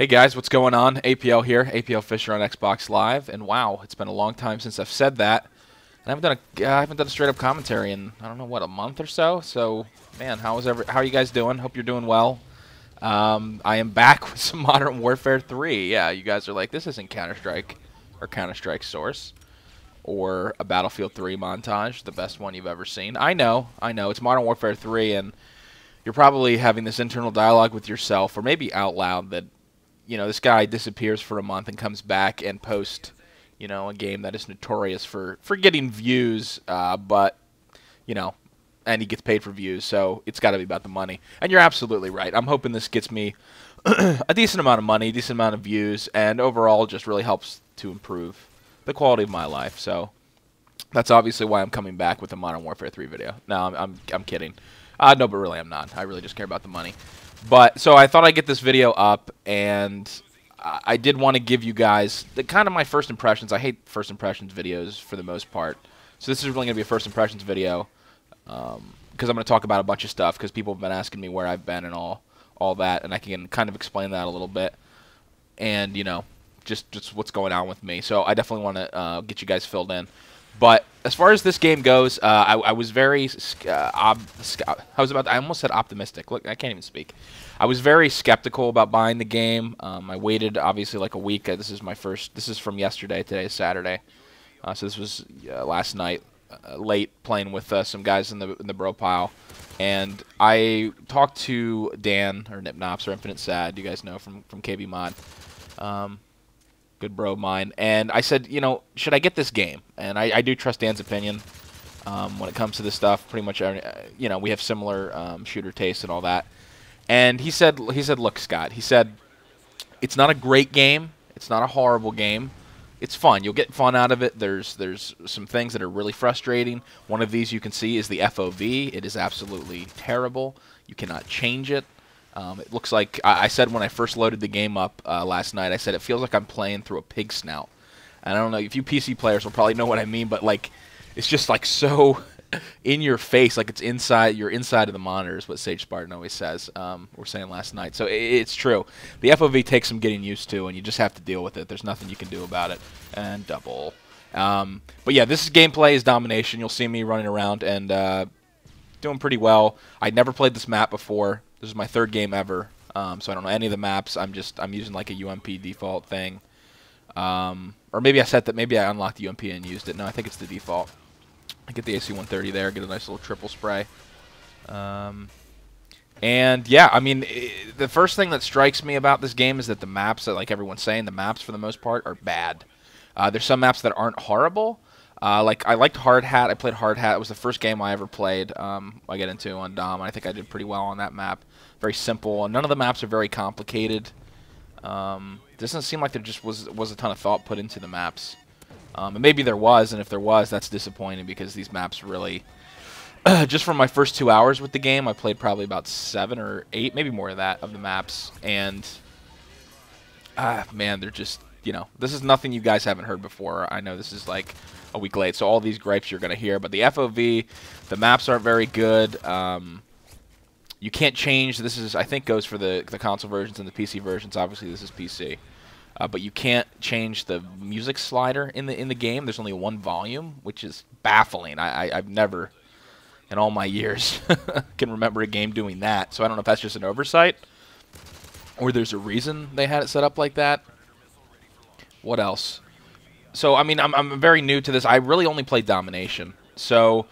Hey guys, what's going on? APL here, APL Fisher on Xbox Live, and wow, it's been a long time since I've said that. And I haven't done a straight up commentary in I don't know what, a month or so. So man, how are you guys doing? Hope you're doing well. I am back with some Modern Warfare 3. Yeah, you guys are like, this isn't Counter-Strike or Counter-Strike Source or a Battlefield 3 montage, the best one you've ever seen. I know, it's Modern Warfare 3, and you're probably having this internal dialogue with yourself, or maybe out loud, that this guy disappears for a month and comes back and posts, a game that is notorious for getting views, but, and he gets paid for views, so it's got to be about the money. And you're absolutely right. I'm hoping this gets me a decent amount of money, decent amount of views, and overall just really helps to improve the quality of my life. So that's obviously why I'm coming back with a Modern Warfare 3 video. No, I'm kidding. No, but really I'm not. I really just care about the money. But so I thought I'd get this video up, and I did want to give you guys kind of my first impressions. I hate first impressions videos for the most part, so this is really going to be a first impressions video because I'm going to talk about a bunch of stuff because people have been asking me where I've been and all that, and I can kind of explain that a little bit, and just what's going on with me. So I definitely want to get you guys filled in. But as far as this game goes, I was very I almost said optimistic. Look, I can't even speak. I was very skeptical about buying the game. I waited obviously like a week. This is from yesterday. Today is Saturday, so this was last night, late playing with some guys in the bro pile, and I talked to Dan or Nipnops or Infinite Sad. You guys know from KB Mod. Good bro of mine, and I said, should I get this game? And I do trust Dan's opinion when it comes to this stuff. Pretty much, we have similar shooter tastes and all that. And he said, look, Scott, he said, it's not a great game, it's not a horrible game, it's fun. You'll get fun out of it. There's some things that are really frustrating. One of these you can see is the FOV. It is absolutely terrible. You cannot change it. It looks like, I said when I first loaded the game up last night, I said it feels like I'm playing through a pig snout. And I don't know, if you PC players will probably know what I mean, but like, it's just like so in your face, like it's you're inside of the monitor is what Sage Spartan always says, we're saying last night. So it's true. The FOV takes some getting used to, and you just have to deal with it. There's nothing you can do about it. And double. But yeah, this gameplay is domination. You'll see me running around and doing pretty well. I'd never played this map before. This is my third game ever, so I don't know any of the maps. I'm using like a UMP default thing, or maybe I unlocked the UMP and used it. No, I think it's the default. I get the AC-130 there, get a nice little triple spray, and yeah, I mean, the first thing that strikes me about this game is that the maps, like everyone's saying, the maps for the most part are bad. There's some maps that aren't horrible. Like, I liked Hard Hat. I played Hard Hat. It was the first game I ever played. I get into on Dom. I think I did pretty well on that map. Very simple. And none of the maps are very complicated. Doesn't seem like there just was a ton of thought put into the maps. And maybe there was, and if there was, that's disappointing because these maps really... just from my first 2 hours with the game, I played probably about 7 or 8, maybe more of that, of the maps. And, man, they're just... this is nothing you guys haven't heard before. I know this is like a week late, so all these gripes you're going to hear. But the FOV, the maps aren't very good. You can't change. This is, I think, goes for the console versions and the PC versions. Obviously, this is PC. But you can't change the music slider in the game. There's only one volume, which is baffling. I've never, in all my years, can remember a game doing that. So I don't know if that's just an oversight or there's a reason they had it set up like that. What else? So, I mean, I'm very new to this. I really only played Domination. So,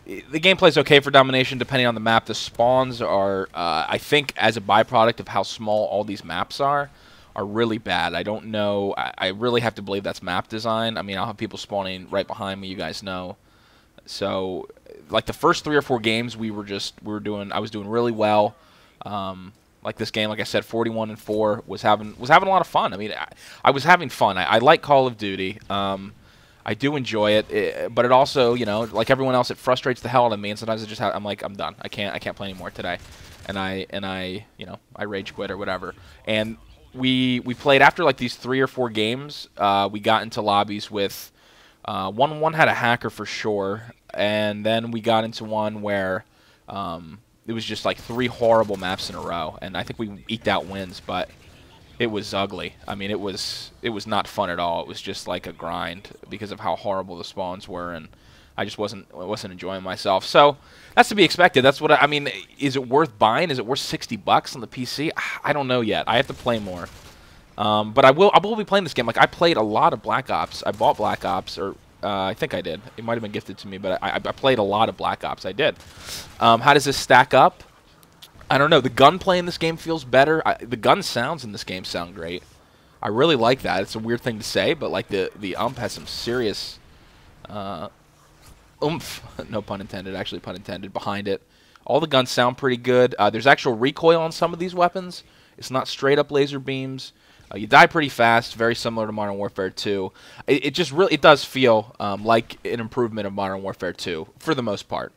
the gameplay's okay for Domination depending on the map. The spawns are, I think, as a byproduct of how small all these maps are really bad. I don't know. I really have to believe that's map design. I mean, I'll have people spawning right behind me, you guys know. So, like, the first 3 or 4 games I was doing really well. Like this game, like I said, 41-4 was having a lot of fun. I mean, I was having fun. I like Call of Duty. I do enjoy it, but it also, like everyone else, it frustrates the hell out of me. And sometimes I'm like, I'm done. I can't play anymore today, and I rage quit or whatever. And we played after like these 3 or 4 games. We got into lobbies with one had a hacker for sure, and then we got into one where. It was just like 3 horrible maps in a row, and I think we eked out wins, but it was ugly. I mean, it was not fun at all. It was just like a grind because of how horrible the spawns were, and I just wasn't enjoying myself. So that's to be expected. That's what I mean. Is it worth buying? Is it worth $60 on the PC? I don't know yet. I have to play more. But I will be playing this game. Like, I played a lot of Black Ops. I bought Black Ops, or I think I did. It might have been gifted to me, but I played a lot of Black Ops. I did. How does this stack up? I don't know. The gunplay in this game feels better. The gun sounds in this game sound great. I really like that. It's a weird thing to say, but like the has some serious oomph, no pun intended, actually pun intended, behind it. All the guns sound pretty good. There's actual recoil on some of these weapons. It's not straight up laser beams. You die pretty fast, very similar to Modern Warfare 2. It just really, it does feel like an improvement of Modern Warfare 2 for the most part,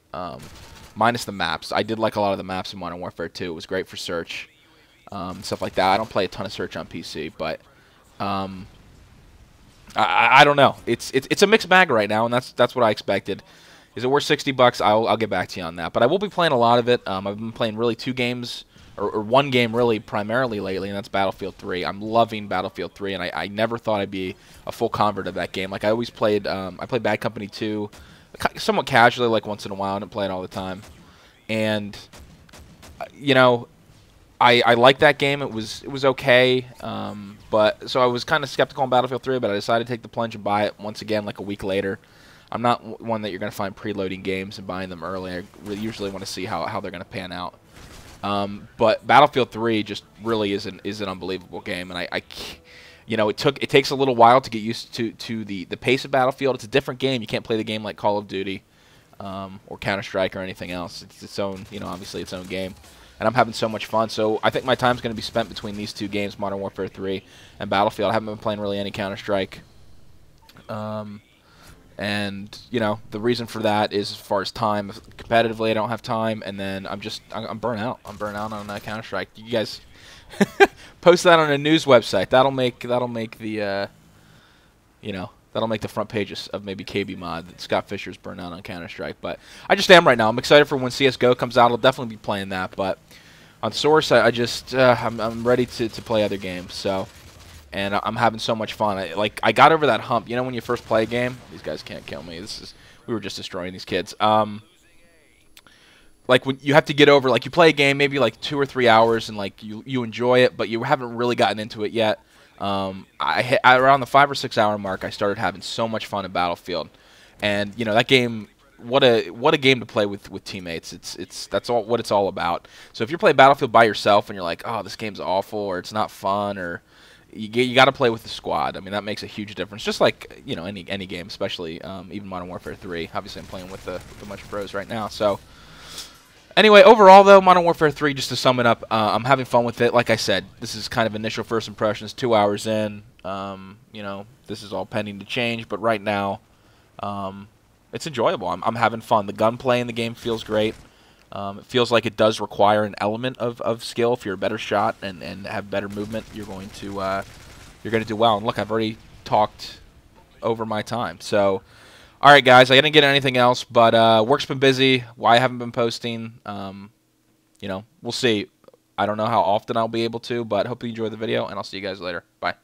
minus the maps. I did like a lot of the maps in Modern Warfare 2. It was great for search, stuff like that. I don't play a ton of search on PC, but I don't know. It's a mixed bag right now, and that's what I expected. Is it worth $60? I'll get back to you on that. But I will be playing a lot of it. I've been playing really 2 games. Or one game really primarily lately, and that's Battlefield 3. I'm loving Battlefield 3, and I never thought I'd be a full convert of that game. Like, I always played, I played Bad Company 2 somewhat casually, like once in a while. I didn't play it all the time. And, you know, I liked that game. It was okay. But so I was kind of skeptical on Battlefield 3, but I decided to take the plunge and buy it once again like a week later. I'm not one that you're going to find preloading games and buying them early. I usually want to see how they're going to pan out. But Battlefield 3 just really is an unbelievable game, and you know, it takes a little while to get used to the pace of Battlefield. It's a different game. You can't play the game like Call of Duty, or Counter-Strike or anything else. It's its own, you know, obviously its own game, and I'm having so much fun. So I think my time's going to be spent between these 2 games, Modern Warfare 3 and Battlefield. I haven't been playing really any Counter-Strike. And, you know, the reason for that is, as far as time, competitively I don't have time, and then I'm burnt out. I'm burnt out on Counter-Strike. You guys post that on a news website. That'll make the, you know, that'll make the front pages of maybe KB Mod that Scott Fisher's burnt out on Counter-Strike. But I just am right now. I'm excited for when CSGO comes out. I'll definitely be playing that. But on Source, I'm ready to play other games. So. And I'm having so much fun. I got over that hump. You know when you first play a game? These guys can't kill me. We were just destroying these kids. Like when you have to get over, like you play a game maybe like 2 or 3 hours and like you enjoy it, but you haven't really gotten into it yet. Around the 5 or 6 hour mark, I started having so much fun in Battlefield, and you know that game. What a game to play with teammates. That's what it's all about. So if you're playing Battlefield by yourself and you're like, oh, this game's awful, or it's not fun, or you got to play with the squad. I mean, that makes a huge difference. Just like, you know, any game, especially even Modern Warfare 3. Obviously, I'm playing with a bunch of pros right now. So, anyway, overall though, Modern Warfare 3. Just to sum it up, I'm having fun with it. Like I said, this is kind of initial first impressions. 2 hours in, you know, this is all pending to change. But right now, it's enjoyable. I'm having fun. The gunplay in the game feels great. It feels like it does require an element of skill. If you're a better shot and have better movement, you're going to do well. And look, I've already talked over my time. So, all right, guys, I didn't get anything else, but work's been busy. Why I haven't been posting, you know, we'll see. I don't know how often I'll be able to, but hope you enjoyed the video, and I'll see you guys later. Bye.